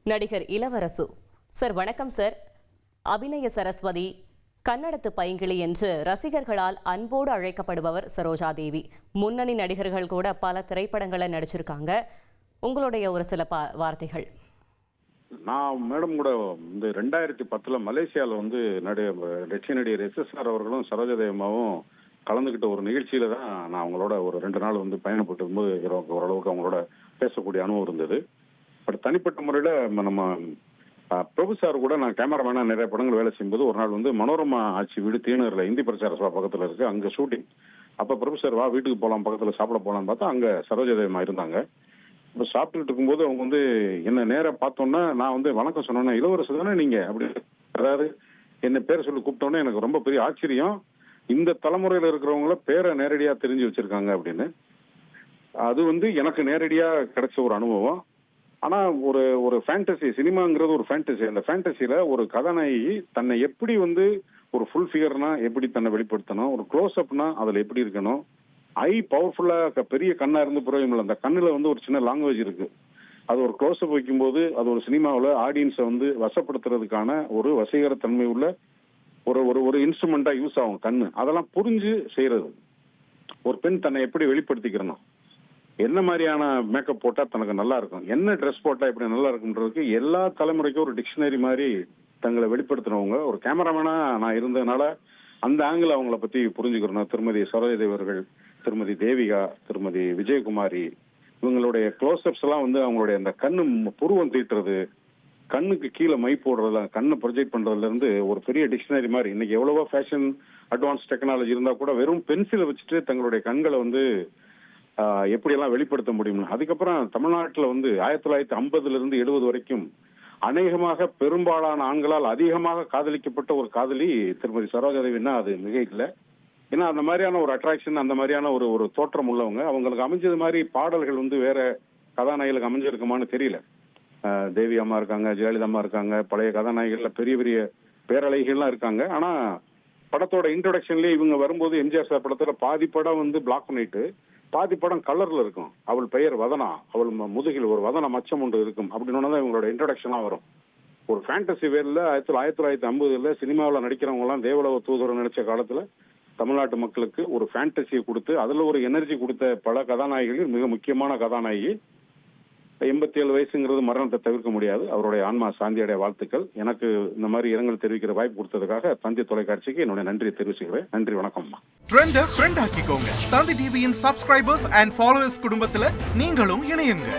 நடிகர் இளவரசு சார். வணக்கம் சார். அபிநய சரஸ்வதி, கன்னடத்து பைங்கிளி என்று ரசிகர்களால் அன்போடு அழைக்கப்படுபவர் சரோஜா தேவி. முன்னணி நடிகர்கள் கூட பல திரைப்படங்களை நடிச்சிருக்காங்க. உங்களுடைய ஒரு சில வார்த்தைகள். நான் மேடம் கூட இந்த 2010 மலேசியாவில் லட்சிய நடிகர் SSR அவர்களும் சரோஜா தேவிமாவும் கலந்துக்கிட்ட ஒரு நிகழ்ச்சியில தான் நான் அவங்களோட ஒரு 2 நாள் பயணப்பட்டு இருக்கும்போது ஓரளவுக்கு அவங்களோட பேசக்கூடிய அனுபவம் இருந்தது. பட் தனிப்பட்ட முறையில் நம்ம பிரபு சார் கூட நான் கேமராமேனா நிறைய படங்கள் வேலை செய்யும்போது ஒரு நாள் மனோரமா ஆட்சி வீடு தீனூரில் இந்தி பிரச்சார சபா பக்கத்தில் இருக்கு, அங்கே ஷூட்டிங். அப்போ பிரபு சார் வா வீட்டுக்கு போகலாம், பக்கத்தில் சாப்பிட போகலான்னு பார்த்தா அங்கே சரோஜா தேவிமா இருந்தாங்க. இப்போ சாப்பிட்டுட்டு இருக்கும்போது அவங்க என்ன நேராக பார்த்தோன்னா நான் வணக்கம் சொன்னேன்னா, இளவரசு தானே நீங்க அப்படி, அதாவது என்ன பேரை சொல்லி கூப்பிட்டோன்னே எனக்கு ரொம்ப பெரிய ஆச்சரியம். இந்த தலைமுறையில் இருக்கிறவங்கள பேரை நேரடியாக தெரிஞ்சு வச்சிருக்காங்க அப்படின்னு. அது எனக்கு நேரடியாக கிடைச்ச ஒரு அனுபவம். ஆனா ஒரு ஃபேண்டசி, சினிமாங்கிறது ஒரு ஃபேண்டசி. அந்த ஃபேண்டசியில ஒரு கதாநாயகி தன்னை எப்படி ஒரு ஃபுல் ஃபிகர்னா எப்படி தன்னை வெளிப்படுத்தணும், ஒரு க்ளோஸ் அப்னா அதுல எப்படி இருக்கணும், ஐ பவர்ஃபுல்லா பெரிய கண்ணா இருந்து பிரயோஜனம் இல்லை. அந்த கண்ணுல ஒரு சின்ன லாங்குவேஜ் இருக்கு. அது ஒரு க்ளோஸ் அப் வைக்கும்போது அது ஒரு சினிமாவில் ஆடியன்ஸை வசப்படுத்துறதுக்கான ஒரு வசீகரத்தன்மை உள்ள ஒரு ஒரு இன்ஸ்ட்ருமெண்டா யூஸ் ஆகும் கண்ணு. அதெல்லாம் புரிஞ்சு செய்யறது. ஒரு பெண் தன்னை எப்படி வெளிப்படுத்திக்கிறணும், என்ன மாதிரியான மேக்கப் போட்டா தனக்கு நல்லா இருக்கும், என்ன ட்ரெஸ் போட்டா எப்படி நல்லா இருக்குன்றதுக்கு எல்லா தலைமுறைக்கும் ஒரு டிக்ஷனரி மாதிரி தங்களை வெளிப்படுத்தினவங்க. ஒரு கேமராமேனா நான் இருந்ததுனால அந்த ஆங்கிள் அவங்கள பத்தி புரிஞ்சுக்கிறோம். திருமதி சரோஜா தேவி அவர்கள், திருமதி தேவிகா, திருமதி விஜயகுமாரி, இவங்களுடைய க்ளோஸ்அப்ஸ் எல்லாம் அவங்களுடைய அந்த கண்ணு புருவம் தீட்டுறது, கண்ணுக்கு கீழே மை போடுறதுல, கண்ணை ப்ரொஜெக்ட் பண்றதுல இருந்து ஒரு பெரிய டிக்ஷனரி மாதிரி. இன்னைக்கு எவ்வளவோ ஃபேஷன் அட்வான்ஸ் டெக்னாலஜி இருந்தா கூட வெறும் பென்சிலை வச்சுட்டு தங்களுடைய கண்களை எப்படியெல்லாம் வெளிப்படுத்த முடியும். அதுக்கப்புறம் தமிழ்நாட்டில் 1950 இருந்து 70 வரைக்கும் அநேகமாக பெரும்பாலான ஆண்களால் அதிகமாக காதலிக்கப்பட்ட ஒரு காதலி திருமதி சரோஜா தேவின்னா அது மிக இல்லை. ஏன்னா அந்த மாதிரியான ஒரு அட்ராக்ஷன், அந்த மாதிரியான ஒரு தோற்றம் உள்ளவங்க. அவங்களுக்கு அமைஞ்சது மாதிரி பாடல்கள் வேற கதாநாயகிகளுக்கு அமைஞ்சிருக்குமான்னு தெரியல. தேவி அம்மா இருக்காங்க, ஜெயலலிதா அம்மா இருக்காங்க, பழைய கதாநாயகிகள்ல பெரிய பெரிய பேரழகிகள்லாம் இருக்காங்க. ஆனா படத்தோட இன்ட்ரோடக்ஷன்லயே இவங்க வரும்போது எம்ஜிஆர் சார் படத்துல பாதி படம் பிளாக் அண்ட் ஒயிட், பாதி படம் கலர்ல இருக்கும். அவள் பெயர் வதனா, அவள் முதுகில் ஒரு வதன மச்சம் ஒன்று இருக்கும் அப்படின்னு தான் இவங்களோட இன்ட்ரோடக்ஷனா வரும். ஒரு ஃபேண்டசி வேர்ல 1950 சினிமாவில் நடிக்கிறவங்க எல்லாம் தேவலோக தூதர் நினைச்ச காலத்துல தமிழ்நாட்டு மக்களுக்கு ஒரு ஃபேண்டசியை கொடுத்து அதுல ஒரு எனர்ஜி கொடுத்த பல கதாநாயகிகள் மிக முக்கியமான கதாநாயகி. 87 வயசுங்கிறது மரணத்தை தவிர்க்க முடியாது. அவருடைய ஆன்மா சாந்தியடைய வாழ்த்துக்கள். எனக்கு இந்த மாதிரி இரங்கல் தெரிவிக்கிற வாய்ப்பு கொடுத்ததுக்காக தந்தி தொலைக்காட்சிக்கு என்னுடைய நன்றியை தெரிவிச்சுக்கிறேன். நன்றி, வணக்கம்மா. ட்ரெண்ட ஃப்ரெண்ட் ஆக்கிக்கோங்க. தந்தி டிவியின் சப்ஸ்கிரைபர்ஸ் அண்ட் ஃபாலோவர்ஸ் குடும்பத்துல நீங்களும் இணையுங்க.